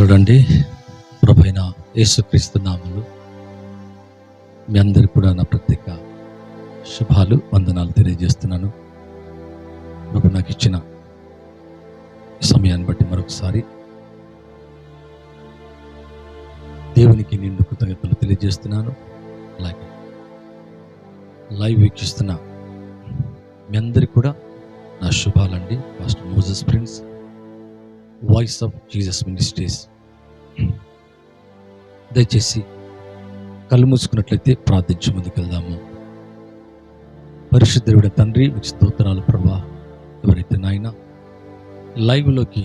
Praise ప్రభువైన యేసుక్రీస్తు నామములో మీ అందరికీ కూడా నా ప్రత్యేక శుభాలు వందనాలు తెలియజేస్తున్నాను. ప్రభు నాకు ఇచ్చిన సమయాన్ని బట్టి మరొకసారి దేవునికి నిండు కృతజ్ఞతలు తెలియజేస్తున్నాను. అలాగే లైవ్ వీక్షిస్తున్న మీ అందరికీ కూడా నా శుభాలండి. Pastor Moses Prince, voice of Jesus ministries. దయచేసి కళ్ళు మూసుకున్నట్లయితే ప్రార్థించి ముందుకెళ్దాము. పరిశుద్ధుడైన తండ్రి, మీకు స్తోత్రాలు ప్రభా. ఎవరైతే నాయన లైవ్లోకి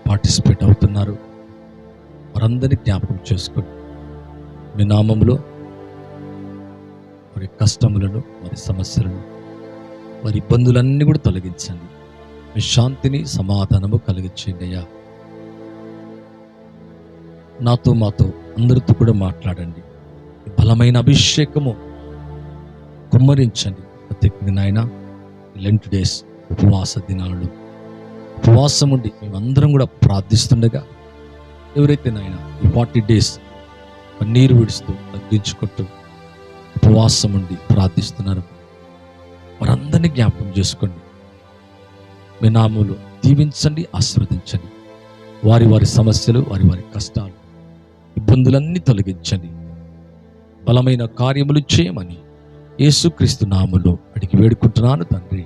పార్టిసిపేట్ అవుతున్నారు వారందరినీ జ్ఞాపకం చేసుకొని మీ నామంలో వారి కష్టములను, వారి సమస్యలను, వారి ఇబ్బందులన్నీ కూడా తొలగించండి. మీ శాంతిని, సమాధానము కలిగించండి అయ్యా. నాతో మాతో అందరితో కూడా మాట్లాడండి. బలమైన అభిషేకము కుమ్మరించండి. ప్రత్యేకంగా నాయన లెంట్ డేస్, ఉపవాస దినాలు, ఉపవాసం ఉండి మేమందరం కూడా ప్రార్థిస్తుండగా ఎవరైతే నాయన ఈ 40 days నీరు విడుస్తూ తగ్గించుకుంటూ ఉపవాసం ఉండి ప్రార్థిస్తున్నారు వారందరినీ జ్ఞాపకం చేసుకోండి. మీ నామములో దీవించండి, ఆశీర్వదించండి. వారి వారి సమస్యలు, వారి వారి కష్టాలు, ఇబ్బందులన్నీ తొలగించండి. బలమైన కార్యములు చేయమని యేసుక్రీస్తు నామములో అడిగి వేడుకుంటున్నాను తండ్రి,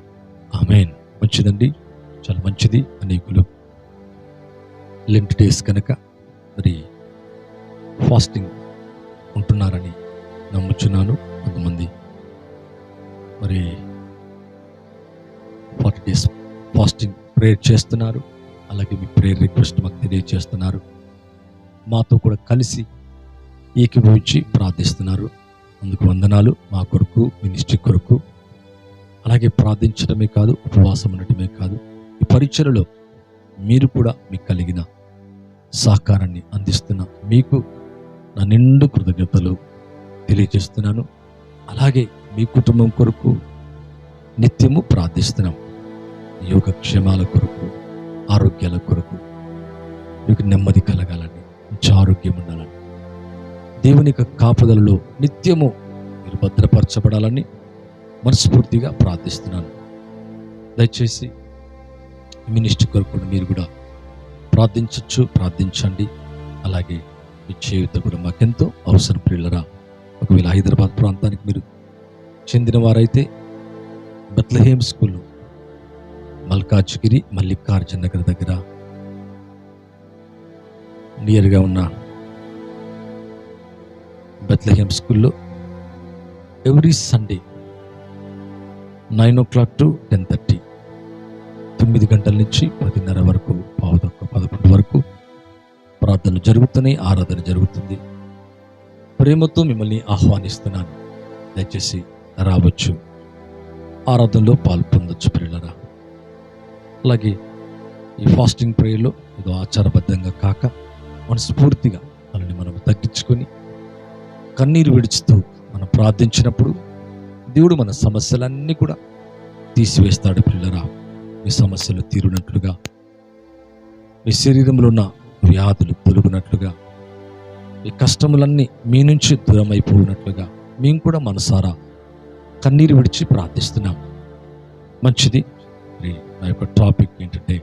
ఆమేన్. మంచిదండి, చాలా మంచిది. అనేకులు లెంట్ డేస్ కనుక మరి ఫాస్టింగ్ ఉంటున్నారని నమ్ముచున్నాను. కొంతమంది మరి 40 days ఫాస్టింగ్ ప్రేయర్ చేస్తున్నారు. అలాగే మీ ప్రేయర్ రిక్వెస్ట్ మాకు తెలియజేస్తున్నారు. మాతో కూడా కలిసి ఏకీభవించి ప్రార్థిస్తున్నారు. అందుకు వందనాలు. మా కొరకు, మినిస్ట్రీ కొరకు, అలాగే ప్రార్థించడమే కాదు, ఉపవాసం ఉండటమే కాదు, ఈ పరిచర్యలో మీరు కూడా మీకు కలిగిన సహకారాన్ని అందిస్తున్న మీకు నా నిండు కృతజ్ఞతలు తెలియజేస్తున్నాను. అలాగే మీ కుటుంబం కొరకు నిత్యము ప్రార్థిస్తున్నాం. యోగక్షేమాల కొరకు, ఆరోగ్యాల కొరకు, మీకు నెమ్మది కలగాలని, మంచి ఆరోగ్యం ఉండాలని, దేవుని యొక్క కాపుదలలో నిత్యము మీరు భద్రపరచబడాలని మనస్ఫూర్తిగా ప్రార్థిస్తున్నాను. దయచేసి మినిస్ట్రీ కొరకు కూడా మీరు కూడా ప్రార్థించండి. అలాగే మీ చేయుత కూడా మాకెంతో అవసరం ప్రియులరా. ఒకవేళ హైదరాబాద్ ప్రాంతానికి మీరు చెందిన వారైతే బెత్లెహేం స్కూల్, మల్కాజ్గిరి మల్లికార్జున నగర్ దగ్గర నియర్గా ఉన్న బెత్లెహేం స్కూల్లో ఎవ్రీ సండే 9 o'clock to 10:30, 9 గంటల నుంచి 10:30 వరకు, 11 వరకు ప్రార్థనలు జరుగుతున్నాయి, ఆరాధన జరుగుతుంది. ప్రేమతో మిమ్మల్ని ఆహ్వానిస్తున్నాను. దయచేసి రావచ్చు, ఆరాధనలో పాల్పొందొచ్చు ప్రియులరా. అలాగే ఈ ఫాస్టింగ్ ప్రేయర్లో ఏదో ఆచారబద్ధంగా కాక మనస్ఫూర్తిగా మనల్ని మనం తగ్గించుకొని కన్నీరు విడుచుతూ మనం ప్రార్థించినప్పుడు దేవుడు మన సమస్యలన్నీ కూడా తీసివేస్తాడు ప్రియులరా. మీ సమస్యలు తీరునట్లుగా, మీ శరీరంలో ఉన్న వ్యాధులు తొలగునట్లుగా, మీ కష్టములన్నీ మీ నుంచి దూరం అయిపోయినట్లుగా మేము కూడా మనసారా కన్నీరు విడిచి ప్రార్థిస్తున్నాం. మంచిది. నా యొక్క టాపిక్ ఏంటంటే,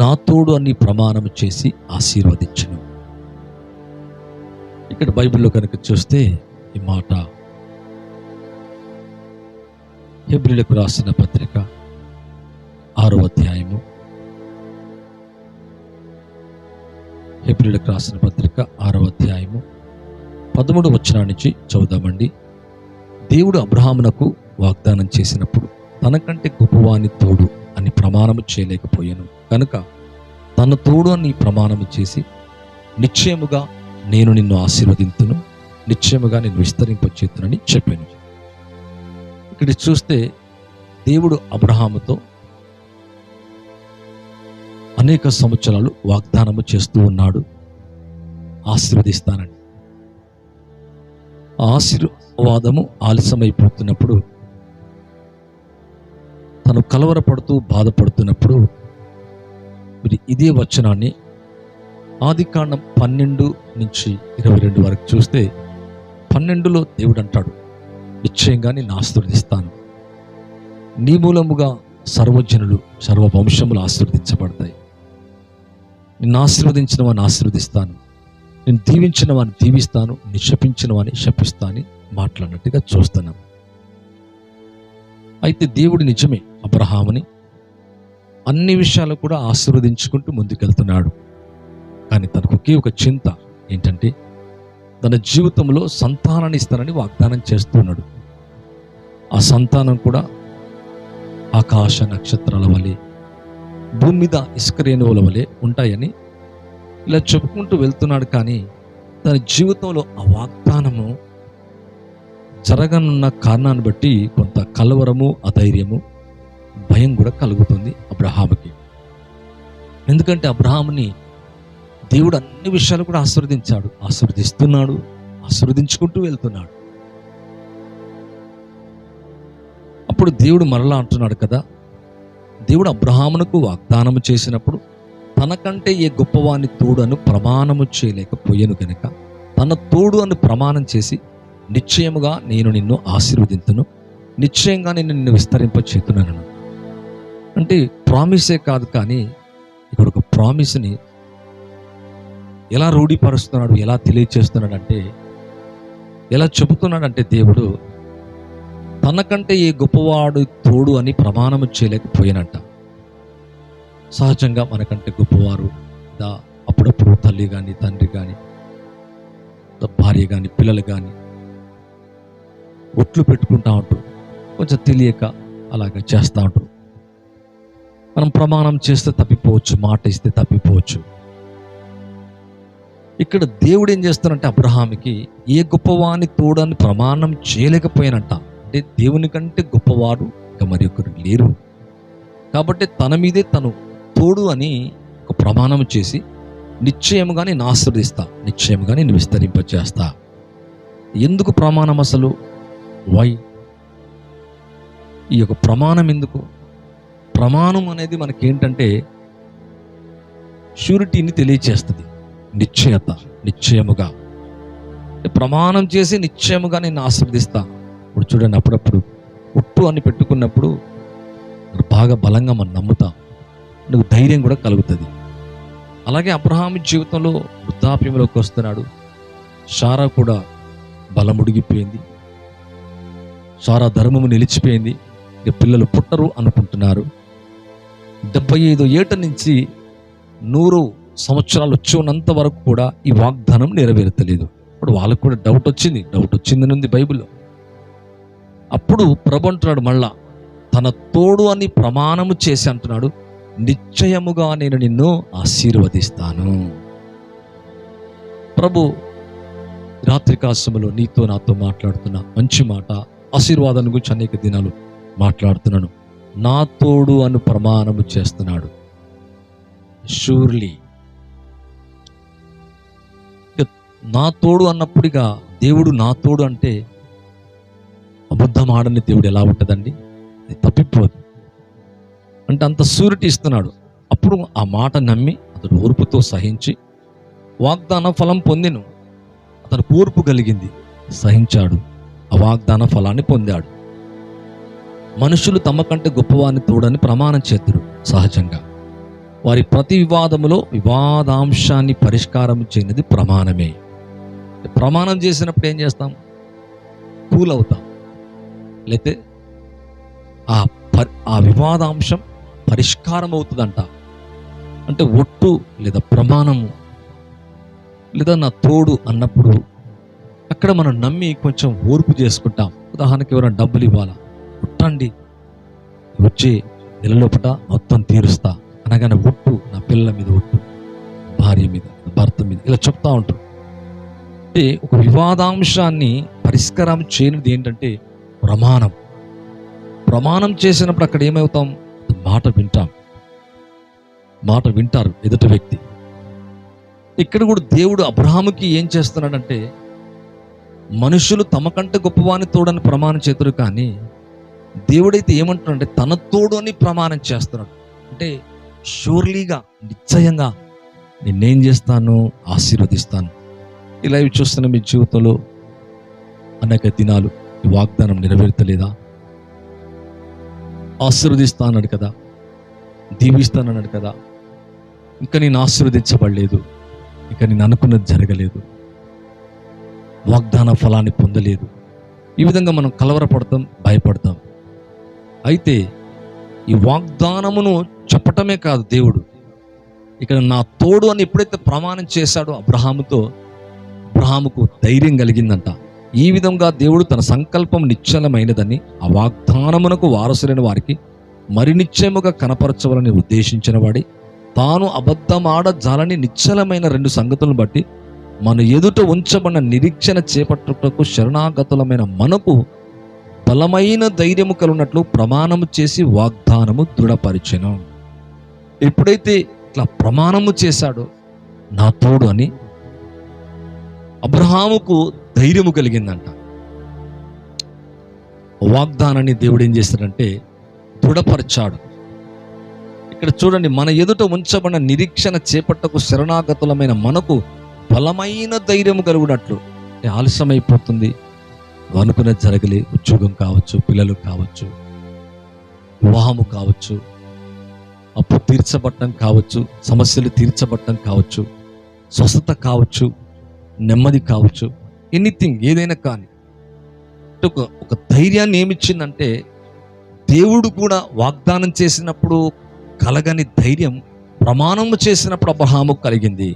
నా తోడు అని ప్రమాణం చేసి ఆశీర్వదించును. ఇక్కడ బైబిల్లో కనుక చూస్తే ఈ మాట హెబ్రీయులకు రాసిన పత్రిక 6వ అధ్యాయము, హెబ్రీయులకు రాసిన పత్రిక 6వ అధ్యాయము 13వ వచనం నుంచి చదువుదామండి. దేవుడు అబ్రహామునకు వాగ్దానం చేసినప్పుడు తనకంటే గొప్పవాని తోడు అని ప్రమాణము చేయలేకపోయాను కనుక తన తోడు అని ప్రమాణము చేసి నిశ్చయముగా నేను నిన్ను ఆశీర్వదింతును, నిశ్చయముగా నేను విస్తరింపచేతునని చెప్పాను. ఇక్కడ చూస్తే దేవుడు అబ్రహాముతో అనేక సంవత్సరాలు వాగ్దానము చేస్తూ ఉన్నాడు, ఆశీర్వదిస్తానని. ఆశీర్వాదము ఆలస్యమైపోతున్నప్పుడు, తను కలవరపడుతూ బాధపడుతున్నప్పుడు, మీరు ఇదే వచనాన్ని ఆదికాండం 12-22 వరకు చూస్తే 12లో దేవుడు అంటాడు, నిశ్చయంగా నిన్ను ఆశీర్వదిస్తాను, నీ మూలముగా సర్వజనులు సర్వవంశములు ఆశీర్వదించబడతాయి, నిన్ను ఆశీర్వదించిన వాడిని ఆశీర్వదిస్తాను, నేను దీవించిన వాడిని దీవిస్తాను, నిశపించిన వాడిని శపిస్తానని మాట్లాడినట్టుగా చూస్తున్నాం. అయితే దేవుడు నిజమే అబ్రహాముని అన్ని విషయాలు కూడా ఆశీర్వదించుకుంటూ ముందుకెళ్తున్నాడు. కానీ తనకు ఒకే ఒక చింత ఏంటంటే, తన జీవితంలో సంతానాన్ని ఇస్తానని వాగ్దానం చేస్తున్నాడు. ఆ సంతానం కూడా ఆకాశ నక్షత్రాల వలె, భూమి మీద ఇసుక రేణువుల వలె ఉంటాయని ఇలా చెప్పుకుంటూ వెళ్తున్నాడు. కానీ తన జీవితంలో ఆ వాగ్దానము జరగనున్న కారణాన్ని బట్టి కొంత కలవరము, అధైర్యము, భయం కూడా కలుగుతుంది అబ్రహాముకి. ఎందుకంటే అబ్రహాముని దేవుడు అన్ని విషయాలు కూడా ఆశీర్వదించాడు, ఆశీర్వదిస్తున్నాడు, ఆశీర్వదించుకుంటూ వెళ్తున్నాడు. అప్పుడు దేవుడు మరలా అంటున్నాడు కదా, దేవుడు అబ్రహామునకు వాగ్దానము చేసినప్పుడు తనకంటే ఏ గొప్పవాని తోడు అని ప్రమాణము చేయలేకపోయాను కనుక తన తోడు అని ప్రమాణం చేసి, నిశ్చయముగా నేను నిన్ను ఆశీర్వదింతును, నిశ్చయంగా నేను నిన్ను విస్తరింపచేస్తున్నాను. అంటే ప్రామిసే కాదు, కానీ ఇక్కడ ఒక ప్రామిస్ని ఎలా రూఢీపరుస్తున్నాడు, ఎలా తెలియచేస్తున్నాడు అంటే, ఎలా చెబుతున్నాడంటే, దేవుడు తనకంటే ఏ గొప్పవాడు తోడు అని ప్రమాణము చేయలేకపోయానంట. సహజంగా మనకంటే గొప్పవారు అప్పుడప్పుడు తల్లి కానీ, తండ్రి కానీ, భార్య కానీ, పిల్లలు కానీ ఒట్లు పెట్టుకుంటా ఉంటారు, కొంచెం తెలియక అలాగ చేస్తూ ఉంటారు. మనం ప్రమాణం చేస్తే తప్పిపోవచ్చు, మాట ఇస్తే తప్పిపోవచ్చు. ఇక్కడ దేవుడు ఏం చేస్తానంటే, అబ్రహాముకి ఏ గొప్పవాని తోడని ప్రమాణం చేయలేకపోయానంట. అంటే దేవుని కంటే గొప్పవాడు ఇక మరి ఒకరు లేరు. కాబట్టి తన మీదే తను తోడు అని ఒక ప్రమాణం చేసి, నిశ్చయముగా నేను ఆశీర్వదిస్తా, నిశ్చయముగా నేను విస్తరింపచేస్తా. ఎందుకు ప్రమాణం అసలు? వై? ఈ యొక్క ప్రమాణం ఎందుకు? ప్రమాణం అనేది మనకేంటంటే ష్యూరిటీని తెలియచేస్తుంది, నిశ్చయత. నిశ్చయముగా ప్రమాణం చేసి నిశ్చయముగా నేను ఆశీర్వదిస్తా. ఇప్పుడు చూడండి, అప్పుడప్పుడు ఒట్టు అని పెట్టుకున్నప్పుడు బాగా బలంగా మనం నమ్ముతాం, నువ్వు ధైర్యం కూడా కలుగుతుంది. అలాగే అబ్రహాము జీవితంలో వృద్ధాప్యంలోకి వస్తున్నాడు. శారా కూడా బలముడిగిపోయింది, శారా ధర్మము నిలిచిపోయింది, ఇక పిల్లలు పుట్టరు అనుకుంటున్నారు. 75 ఏట నుంచి 100 సంవత్సరాలు వచ్చి ఉన్నంత వరకు కూడా ఈ వాగ్దానం నెరవేరతలేదు. ఇప్పుడు వాళ్ళకు కూడా డౌట్ వచ్చిందని ఉంది బైబిల్లో. అప్పుడు ప్రభు అంటున్నాడు, మళ్ళా తన తోడు అని ప్రమాణము చేసి అంటున్నాడు, నిశ్చయముగా నేను నిన్ను ఆశీర్వదిస్తాను. ప్రభు రాత్రికాశములో నీతో నాతో మాట్లాడుతున్న మంచి మాట, ఆశీర్వాదాన్ని గురించి అనేక దినాలు మాట్లాడుతున్నాను. నా తోడు అని ప్రమాణము చేస్తున్నాడు. షూర్లీ నా తోడు అన్నప్పుడుగా దేవుడు నా తోడు అంటే అబద్ధం ఆడని దేవుడు ఎలా ఉంటుందండి? అది తప్పిపోదు. అంటే అంత షూరిటీ ఇస్తున్నాడు. అప్పుడు ఆ మాట నమ్మి అతడు ఓర్పుతో సహించి వాగ్దాన ఫలం పొందెను. అతను ఓర్పు కలిగింది, సహించాడు, ఆ వాగ్దాన ఫలాన్ని పొందాడు. మనుషులు తమ కంటే గొప్పవారిని తోడని ప్రమాణం చేతురు. సహజంగా వారి ప్రతి వివాదములో వివాదాంశాన్ని పరిష్కారం చేయనిది ప్రమాణమే. ప్రమాణం చేసినప్పుడు ఏం చేస్తాం? కూల్ అవుతాం, లేతే ఆ వివాదాంశం పరిష్కారం అవుతుందంట. అంటే ఒట్టు లేదా ప్రమాణము లేదా నా తోడు అన్నప్పుడు అక్కడ మనం నమ్మి కొంచెం ఓర్పు చేసుకుంటాం. ఉదాహరణకి ఎవరైనా డబ్బులు ఇవ్వాలా, ఒట్టండి వచ్చే నెలలోపట మొత్తం తీరుస్తా అనగానే ఒట్టు, నా పిల్లల మీద ఒట్టు, భార్య మీద, భర్త మీద ఇలా చెప్తా ఉంటారు. అంటే ఒక వివాదాంశాన్ని పరిష్కారం చేయనిది ఏంటంటే ప్రమాణం. ప్రమాణం చేసినప్పుడు అక్కడ ఏమవుతాం? మాట వింటాం, మాట వింటారు ఎదుటి వ్యక్తి. ఇక్కడ కూడా దేవుడు అబ్రహాముకి ఏం చేస్తున్నాడంటే, మనుషులు తమ కంటే గొప్పవాని తోడని ప్రమాణం చేతురు, కానీ దేవుడైతే ఏమంటున్నాడంటే తన తోడు అని ప్రమాణం చేస్తున్నాడు. అంటే షూర్లీగా, నిశ్చయంగా నేనేం చేస్తాను, ఆశీర్వదిస్తాను. ఇలా ఇవి చూస్తున్న మీ జీవితంలో అనేక దినాలు ఈ వాగ్దానం నెరవేర్తలేదా? ఆశీర్వదిస్తానన్నాడు కదా, దీవిస్తానన్నాడు కదా, ఇంకా నేను ఆశీర్వదించబడలేదు, ఇంకా నేను అనుకున్నది జరగలేదు, వాగ్దాన ఫలాన్ని పొందలేదు. ఈ విధంగా మనం కలవరపడతాం, భయపడతాం. అయితే ఈ వాగ్దానమును చెప్పటమే కాదు, దేవుడు ఇక్కడ నా తోడు అని ఎప్పుడైతే ప్రమాణం చేశాడో అబ్రహాముకు ధైర్యం కలిగిందంట. ఈ విధంగా దేవుడు తన సంకల్పం నిశ్చలమైనదని, ఆ వాగ్దానమునకు వారసులైన వారికి మరి నిశ్చయముగా కనపరచవాలని ఉద్దేశించిన వాడి, తాను అబద్ధమాడ జాలని నిశ్చలమైన 2 సంగతులను బట్టి మన ఎదుట ఉంచబడిన నిరీక్షణ చేపట్టుటకు శరణాగతులమైన మనకు బలమైన ధైర్యము కలుగునట్లు ప్రమాణము చేసి వాగ్దానము దృఢపరిచెను. ఎప్పుడైతే ఇట్లా ప్రమాణము చేశాడో నా తోడు అని, అబ్రహాముకు ధైర్యము కలిగిందంట. వాగ్దానాన్ని దేవుడు ఏం చేశాడంటే దృఢపరిచాడు. ఇక్కడ చూడండి, మన ఎదుట ఉంచబడిన నిరీక్షణ చేపట్టకు శరణాగతులమైన మనకు బలమైన ధైర్యము కలుగునట్లు. ఆలస్యం అయిపోతుంది, అనుకున్నది జరగలే, ఉద్యోగం కావచ్చు, పిల్లలు కావచ్చు, వివాహము కావచ్చు, అప్పు తీర్చబట్టం కావచ్చు, సమస్యలు తీర్చబట్టం కావచ్చు, స్వస్థత కావచ్చు, నెమ్మది కావచ్చు, ఎనీథింగ్, ఏదైనా కానీ ఒక ధైర్యాన్ని ఏమిచ్చిందంటే, దేవుడు కూడా వాగ్దానం చేసినప్పుడు కలగని ధైర్యం ప్రమాణము చేసినప్పుడు అబ్రహాముకు కలిగింది.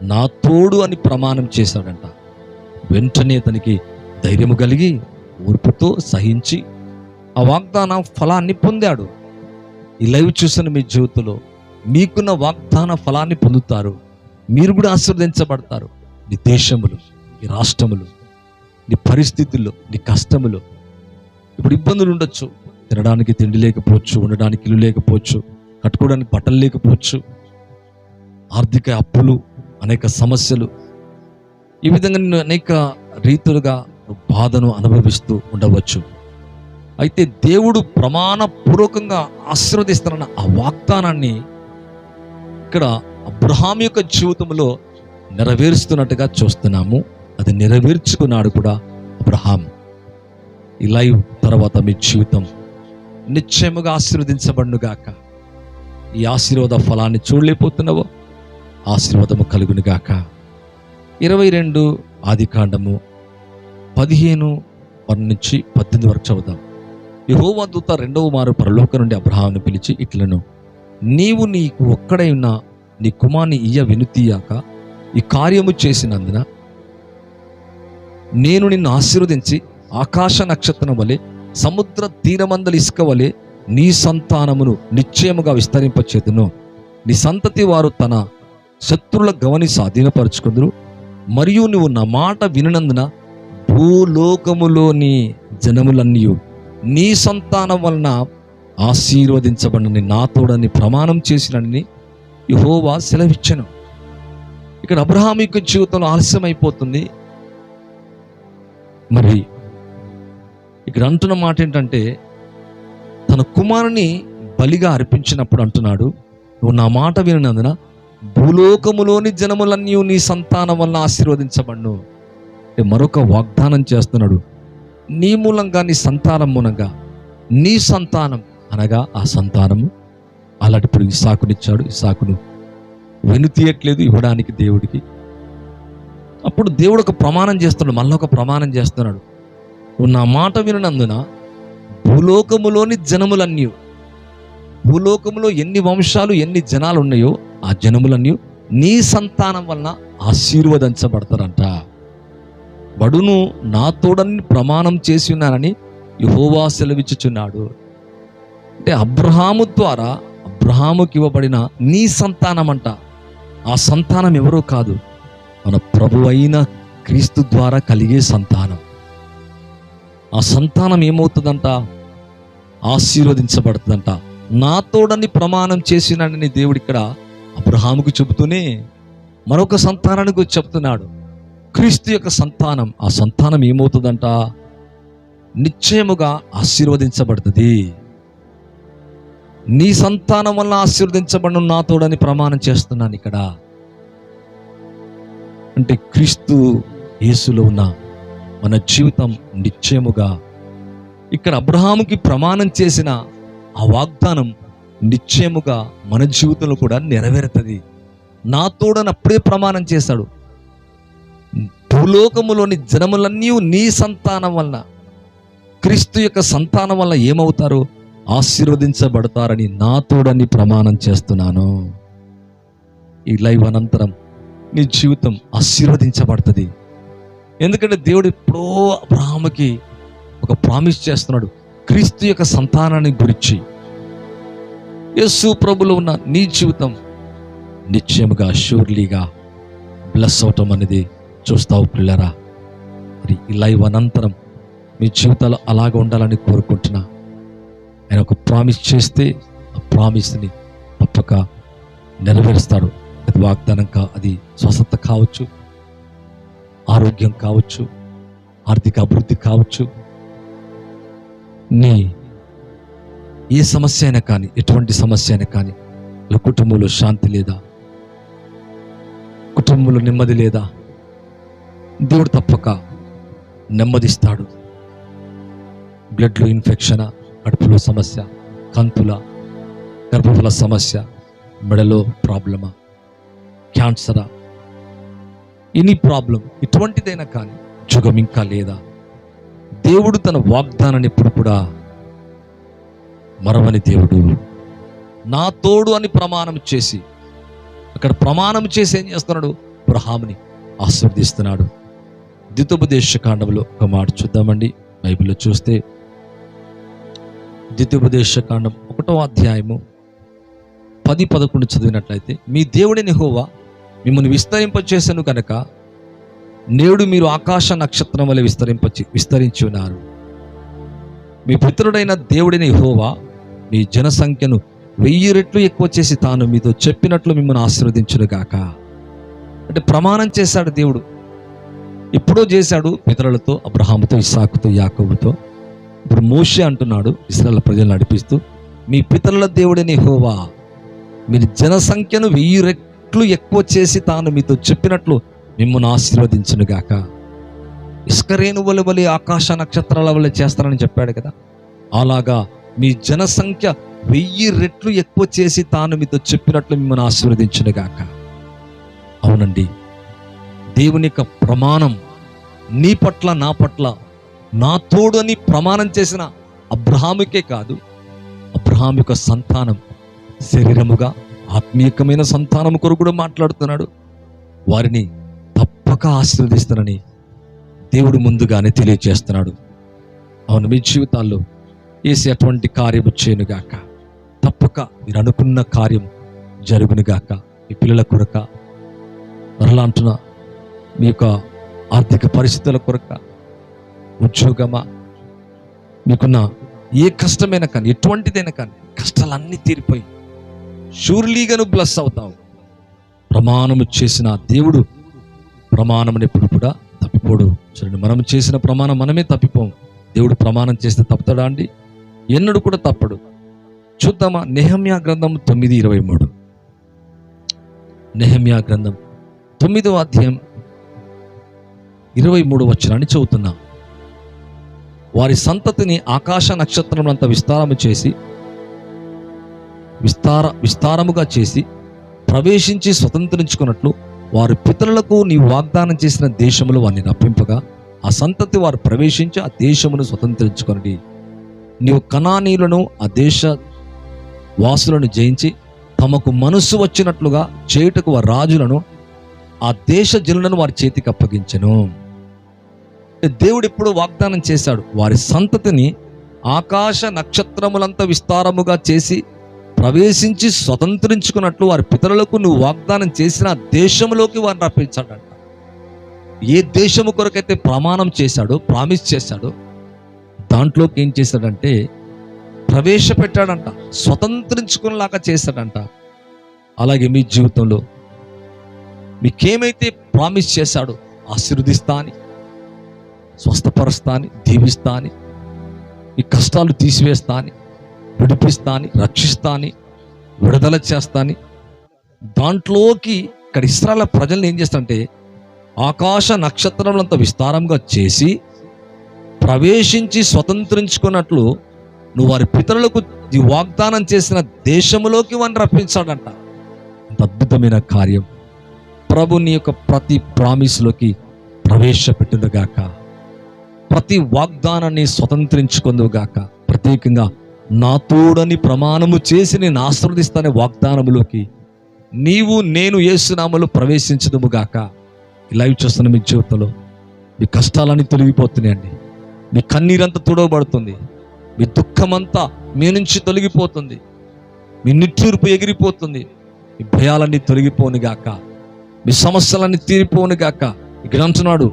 నా తోడు అని ప్రమాణం చేశాడంట. వెంటనే అతనికి ధైర్యము కలిగి ఓర్పుతో సహించి ఆ వాగ్దాన ఫలాన్ని పొందాడు. ఈ లైవ్ చూసిన మీ జీవితంలో మీకున్న వాగ్దాన ఫలాన్ని పొందుతారు. మీరు కూడా ఆశీర్వదించబడతారు. నీ దేశములు, నీ రాష్ట్రములు, నీ పరిస్థితుల్లో, నీ కష్టములు. ఇప్పుడు ఇబ్బందులు ఉండొచ్చు, తినడానికి తిండి లేకపోవచ్చు, ఉండడానికి ఇల్లు లేకపోవచ్చు, కట్టుకోవడానికి బట్టలు లేకపోవచ్చు, ఆర్థిక అప్పులు, అనేక సమస్యలు, ఈ విధంగా నేను అనేక రీతులుగా బాధను అనుభవిస్తూ ఉండవచ్చు. అయితే దేవుడు ప్రమాణపూర్వకంగా ఆశీర్వదిస్తున్న ఆ వాగ్దానాన్ని ఇక్కడ అబ్రహాం యొక్క జీవితంలో నెరవేరుస్తున్నట్టుగా చూస్తున్నాము. అది నెరవేర్చుకున్నాడు కూడా అబ్రహాం. ఈ లైవ్ తర్వాత మీ జీవితం నిశ్చయముగా ఆశీర్వదించబడునుగాక. ఈ ఆశీర్వాద ఫలాన్ని చూడలేకపోతున్నావో ఆశీర్వాదము కలుగునుగాక. 22 ఆదికాండము 15 నుంచి 18 వరకు చదువుదాం. యెహోవా దూత 2వ మారు పరలోకం నుండి అబ్రహామును పిలిచి ఇట్లను, నీవు నీకు ఒక్కడై ఉన్న నీ కుమారుని వినుతీయాక ఈ కార్యము చేసినందున నేను నిన్ను ఆశీర్వదించి ఆకాశ నక్షత్రం వలె సముద్ర తీరమందలి ఇసుక వలె నీ సంతానమును నిశ్చయముగా విస్తరింపచేతును. నీ సంతతి వారు తన శత్రుల గవని స్వాధీనపరుచుకుందురు. మరియు నువ్వు నా మాట వినినందున భూలోకములోని జనములన్నీ నీ సంతానం వలన ఆశీర్వదించబడిన నా తోడని ప్రమాణం చేసినని యెహోవా సెలవిచ్చెను. ఇక్కడ అబ్రహాము యొక్క జీవితంలో ఆలస్యం అయిపోతుంది. మరి ఇక్కడ అంటున్న మాట ఏంటంటే, తన కుమారుని బలిగా అర్పించినప్పుడు అంటున్నాడు, నువ్వు నా మాట వినినందున భూలోకములోని జనములన్నీ నీ సంతానం వలన ఆశీర్వదించబడును. మరొక వాగ్దానం చేస్తున్నాడు. నీ మూలంగా, నీ సంతానం మూలంగా, నీ సంతానం అనగా ఆ సంతానము అలాంటిప్పుడు ఇస్సాకునిచ్చాడు. ఇస్సాకును వెనుతీయట్లేదు ఇవ్వడానికి దేవుడికి. అప్పుడు దేవుడు ఒక ప్రమాణం చేస్తున్నాడు, మళ్ళీ ఒక ప్రమాణం చేస్తున్నాడు. నువ్వు నా మాట వినందున భూలోకములోని జనములన్నీ, భూలోకములో ఎన్ని వంశాలు ఎన్ని జనాలు ఉన్నాయో ఆ జనములన్నీ నీ సంతానం వలన ఆశీర్వదించబడతారంట. బడును నా తోడని ప్రమాణం చేసి ఉన్నానని యెహోవా సెలవిచ్చుచున్నాడు. అంటే అబ్రహాము ద్వారా అబ్రహాముకి ఇవ్వబడిన నీ సంతానం అంట. ఆ సంతానం ఎవరో కాదు, మన ప్రభు అయిన క్రీస్తు ద్వారా కలిగే సంతానం. ఆ సంతానం ఏమవుతుందంట? ఆశీర్వదించబడుతుందంట. నా తోడని ప్రమాణం చేసినాడని దేవుడు ఇక్కడ అబ్రహాముకు చెబుతూనే మరొక సంతానానికి చెప్తున్నాడు. క్రీస్తు యొక్క సంతానం, ఆ సంతానం ఏమవుతుందంట? నిశ్చయముగా ఆశీర్వదించబడుతుంది. నీ సంతానం వల్ల ఆశీర్వదించబడిన నా తోడని ప్రమాణం చేస్తున్నాను. ఇక్కడ అంటే క్రీస్తు యేసులో ఉన్న మన జీవితం నిశ్చయముగా ఇక్కడ అబ్రహాముకి ప్రమాణం చేసిన ఆ వాగ్దానం నిశ్చయముగా మన జీవితంలో కూడా నెరవేరుతుంది. నా తోడని అప్పుడే ప్రమాణం చేశాడు. భూలోకములోని జనములన్నీ నీ సంతానం వలన, క్రీస్తు యొక్క సంతానం వల్ల ఏమవుతారు? ఆశీర్వదించబడతారని నా తోడని ప్రమాణం చేస్తున్నాను. ఈ లైవ్ అనంతరం నీ జీవితం ఆశీర్వదించబడుతుంది. ఎందుకంటే దేవుడు ఎప్పుడో అబ్రహాముకి ఒక ప్రామిస్ చేస్తున్నాడు క్రీస్తు యొక్క సంతానాన్ని గురించి. యేసు ప్రభులో ఉన్న నీ జీవితం నిశ్చయముగా షూర్లీగా బ్లెస్ అవటం అనేది చూస్తావు పిల్లరా. మరి ఈ లైవ్ అనంతరం మీ జీవితాలు అలాగ ఉండాలని కోరుకుంటున్నా. ఆయన ఒక ప్రామిస్ చేస్తే ఆ ప్రామిస్ని తప్పక నెరవేరుస్తాడు. అది వాగ్దానం అది స్వస్థత కావచ్చు, ఆరోగ్యం కావచ్చు, ఆర్థిక అభివృద్ధి కావచ్చు, నీ ఏ సమస్య అయినా కానీ, ఎటువంటి సమస్య అయినా కానీ, కుటుంబంలో శాంతి లేదా, కుటుంబంలో నెమ్మది లేదా, దేవుడు తప్పక నెమ్మదిస్తాడు. బ్లడ్లో ఇన్ఫెక్షనా, కడుపులో సమస్య, కంతుల, గర్భఫల సమస్య, మెడలో ప్రాబ్లమా, క్యాన్సరా, ఎనీ ప్రాబ్లం ఎటువంటిదైనా కానీ, జుగం ఇంకా లేదా, దేవుడు తన వాగ్దానాన్ని ఎప్పుడు కూడా మరవని దేవుడు. నా తోడు అని ప్రమాణం చేసి, అక్కడ ప్రమాణం చేసి ఏం చేస్తున్నాడు? అబ్రహాముని ఆశీర్వదిస్తున్నాడు. ద్వితీయోపదేశకాండంలో ఒక మాట చూద్దామండి. బైబిల్లో చూస్తే ద్వితీయోపదేశకాండం 1వ అధ్యాయము 10-11 చదివినట్లయితే, మీ దేవుడైన యెహోవా మిమ్మల్ని విస్తరింపచేసెను కనుక నేడు మీరు ఆకాశ నక్షత్రం వలె విస్తరించి ఉన్నారు. మీ పితరుడైన దేవుడైన యెహోవా మీ జనసంఖ్యను 1000 రెట్లు ఎక్కువ చేసి తాను మీతో చెప్పినట్లు మిమ్మల్ని ఆశీర్వదించును గాక. అంటే ప్రమాణం చేశాడు దేవుడు. ఎప్పుడో చేశాడు పితరులతో, అబ్రహాముతో, ఇస్సాకుతో, యాకోబుతో. ఇప్పుడు మోషే అంటున్నాడు ఇశ్రాయేలు ప్రజలను నడిపిస్తూ, మీ పితరుల దేవుడైన యెహోవా మీరు జనసంఖ్యను 1000 రెట్లు ఎక్కువ చేసి తాను మీతో చెప్పినట్లు మిమ్మల్ని ఆశీర్వదించును గాక. ఇసుక రేణువుల వలె ఆకాశ నక్షత్రాల వలె చేస్తానని చెప్పాడు కదా. అలాగా మీ జనసంఖ్య 1000 రెట్లు ఎక్కువ చేసి తాను మీతో చెప్పినట్లు మిమ్మల్ని ఆశీర్వదించును గాక. అవునండి, దేవుని యొక్క ప్రమాణం నీ పట్ల, నా పట్ల, నా తోడు అని ప్రమాణం చేసిన అబ్రహాముకే కాదు, అబ్రహాము యొక్క సంతానం శరీరముగా ఆత్మీయకమైన సంతానం కొరకు కూడా మాట్లాడుతున్నాడు. వారిని తప్పక ఆశీర్వదిస్తానని దేవుడు ముందుగానే తెలియజేస్తున్నాడు. అవును, మీ జీవితాల్లో వేసి అటువంటి కార్యము చేయనుగాక. తప్పక మీరు అనుకున్న కార్యం జరుగునుగాక. మీ పిల్లల కొరక, మరలా అంటున్నా, మీ యొక్క ఆర్థిక పరిస్థితుల కొరక, ఉద్యోగమా, మీకున్న ఏ కష్టమైనా కానీ, ఎటువంటిదైనా కానీ, కష్టాలన్నీ తీరిపోయి షూర్లీగా నువ్వు బ్లెస్ అవుతావు. ప్రమాణము చేసిన దేవుడు ప్రమాణం ఎప్పుడు కూడా తప్పిపోడు. చూడండి, మనం చేసిన ప్రమాణం మనమే తప్పిపోం. దేవుడు ప్రమాణం చేస్తే తప్పుతాడా అండి? ఎన్నడూ కూడా తప్పడు. చూద్దామా? నెహెమ్యా గ్రంథం 9:23. నెహెమ్యా గ్రంథం 9వ అధ్యాయం 23 వచనాన్ని చదువుతున్నా. వారి సంతతిని ఆకాశ నక్షత్రములంత విస్తారముగా చేసి ప్రవేశించి స్వతంత్రించుకున్నట్లు వారి పితరులకు నీవు వాగ్దానం చేసిన దేశములు వారిని రప్పింపగా ఆ సంతతి వారు ప్రవేశించి ఆ దేశమును స్వతంత్రించుకొనడి. నీవు కనానీయులను, ఆ దేశ వాసులను జయించి తమకు మనస్సు వచ్చినట్లుగా చేయుటకు వారి రాజులను, ఆ దేశ జనులను వారి చేతికి అప్పగించెను. దేవుడు ఎప్పుడు వాగ్దానం చేశాడు, వారి సంతతిని ఆకాశ నక్షత్రములంతా విస్తారముగా చేసి ప్రవేశించి స్వతంత్రించుకున్నట్లు వారి పితరులకు నువ్వు వాగ్దానం చేసిన దేశంలోకి వారిని రప్పించాడంట. ఏ దేశము కొరకైతే ప్రమాణం చేశాడో, ప్రామిస్ చేశాడో, దాంట్లోకి ఏం చేశాడంటే ప్రవేశపెట్టాడంట, స్వతంత్రించుకునేలాగా చేశాడంట. అలాగే మీ జీవితంలో మీకేమైతే ప్రామిస్ చేశాడో, ఆశీర్వదిస్తా అని, స్వస్థపరుస్తా అని, దీవిస్తా అని, ఈ కష్టాలు తీసివేస్తా అని, విడిపిస్తాని, రక్షిస్తాని, విడుదల చేస్తాని, దాంట్లోకి ఇక్కడ ఇశ్రాయేలు ప్రజల్ని ఏం చేస్తారంటే ఆకాశ నక్షత్రములంత విస్తారంగా చేసి ప్రవేశించి స్వతంత్రించుకున్నట్లు నువ్వు వారి పితరులకు ఈ వాగ్దానం చేసిన దేశములోకి వారిని రప్పించాడంట. ఇంత అద్భుతమైన కార్యం ప్రభు నీ యొక్క ప్రతి ప్రామిస్లోకి ప్రవేశపెట్టునుగాక, ప్రతి వాగ్దానాన్ని స్వతంత్రించుకుందుగాక. ప్రత్యేకంగా నా తోడని ప్రమాణము చేసి నేను ఆశీర్వదిస్తానే వాగ్దానములోకి నీవు నేను యేసునామములో ప్రవేశించదుముగాక. ఈ లైవ్ చూస్తున్న మీ జీవితంలో మీ కష్టాలన్నీ తొలగిపోతున్నాయండి, మీ కన్నీరంతా తుడవబడుతుంది, మీ దుఃఖమంతా మీ నుంచి తొలగిపోతుంది, మీ నిట్టూర్పు ఎగిరిపోతుంది, మీ భయాలన్నీ తొలగిపోనుగాక, మీ సమస్యలన్నీ తీరిపోనుగాక. ఇక్కడ అంటున్నాడు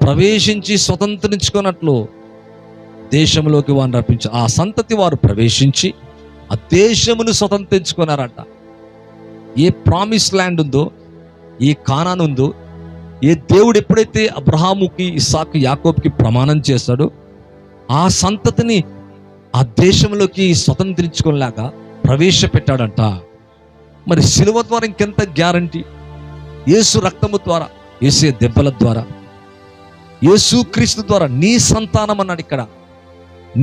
ప్రవేశించి స్వతంత్రించుకున్నట్లు దేశంలోకి వారిని రప్పించి ఆ సంతతి వారు ప్రవేశించి ఆ దేశమును స్వతంత్రించుకున్నారంట. ఏ ప్రామిస్ ల్యాండ్ ఉందో, ఏ కానాన్ ఉందో, ఏ దేవుడు ఎప్పుడైతే అబ్రహాముకి, ఇస్సాకు, యాకోబుకి ప్రమాణం చేశాడో ఆ సంతతిని ఆ దేశంలోకి స్వతంత్రించుకునేలాగా ప్రవేశపెట్టాడంట. మరి సిలువ ద్వారా ఇంకెంత గ్యారంటీ? యేసు రక్తము ద్వారా, యేసు దెబ్బల ద్వారా, యేసు క్రీస్తు ద్వారా నీ సంతానం అన్నాడు. ఇక్కడ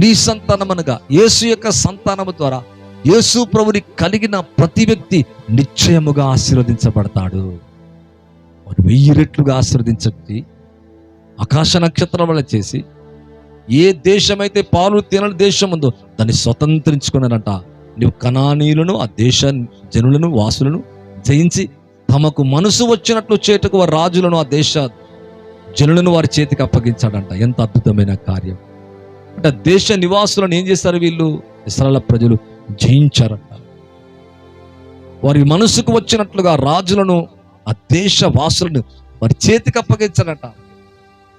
నీ సంతానం అనగా యేసు యొక్క సంతానము ద్వారా యేసు ప్రభుని కలిగిన ప్రతి వ్యక్తి నిశ్చయముగా ఆశీర్వదించబడతాడు. వాడు 1000 రెట్లుగా ఆశీర్వదించటి ఆకాశ నక్షత్రం వల్ల చేసి ఏ దేశమైతే పాలు తినని దేశం ఉందో దాన్ని స్వతంత్రించుకున్నారంట. నువ్వు కనానీయులను, ఆ దేశ జనులను, వాసులను జయించి తమకు మనసు వచ్చినట్లు చేటుకు వారి రాజులను, ఆ దేశ జనులను వారి చేతికి అప్పగించాడంట. ఎంత అద్భుతమైన కార్యం అంటే దేశ నివాసులను ఏం చేశారు వీళ్ళు? ఇశ్రాయేలు ప్రజలు జయించారంట. వారి మనసుకు వచ్చినట్లుగా రాజులను, ఆ దేశ వాసులను వారి చేతికి అప్పగించారంట.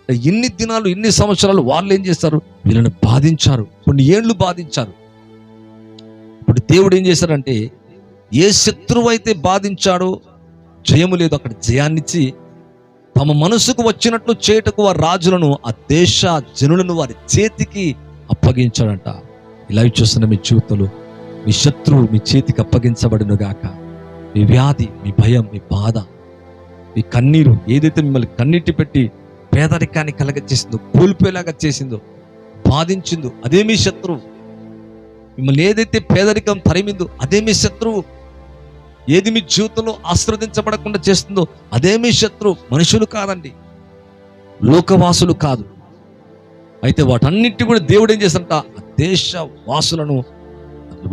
ఇన్ని దినాలు, ఇన్ని సంవత్సరాలు వాళ్ళు ఏం చేస్తారు? వీళ్ళని బాధించారు, కొన్ని ఏళ్ళు బాధించారు. ఇప్పుడు దేవుడు ఏం చేశారంటే ఏ శత్రువు అయితే బాధించాడో జయము లేదు, అక్కడ జయాన్నిచ్చి తమ మనసుకు వచ్చినట్లు చేటకు వారి రాజులను, ఆ దేశ జనులను వారి చేతికి అప్పగించాడంట. ఇలా చూస్తున్న మీ జీవితంలో మీ శత్రువు మీ చేతికి అప్పగించబడును గాక. మీ వ్యాధి, మీ భయం, మీ బాధ, మీ కన్నీరు ఏదైతే మిమ్మల్ని కన్నీటి పెట్టి పేదరికాన్ని కలగచేసిందో, కోల్పోయేలాగా చేసిందో, బాధించిందో అదే మీ శత్రువు. మిమ్మల్ని ఏదైతే పేదరికం తరిమిందో అదే మీ శత్రువు. ఏది మీ జీవితంలో ఆశీర్వదించబడకుండా చేస్తుందో అదే మీ శత్రువు. మనుషులు కాదండి, లోకవాసులు కాదు. అయితే వాటన్నిటి కూడా దేవుడు ఏం చేశారంట? ఆ దేశ వాసులను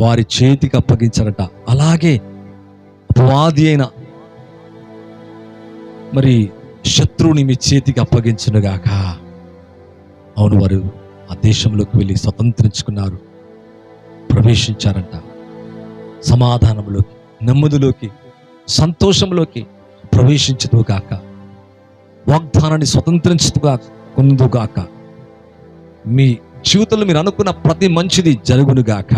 వారి చేతికి అప్పగించారట. అలాగే అపవాది అయిన మరి శత్రువుని మీ చేతికి అప్పగించునుగాక. అవును, వారు ఆ దేశంలోకి వెళ్ళి స్వతంత్రించుకున్నారు, ప్రవేశించారంట. సమాధానంలోకి, నెమ్మదిలోకి, సంతోషంలోకి ప్రవేశించుదుగాక. వాగ్దానాన్ని స్వతంత్రించుదుగాక. మీ జీవితంలో మీరు అనుకున్న ప్రతి మంచిది జరుగునుగాక.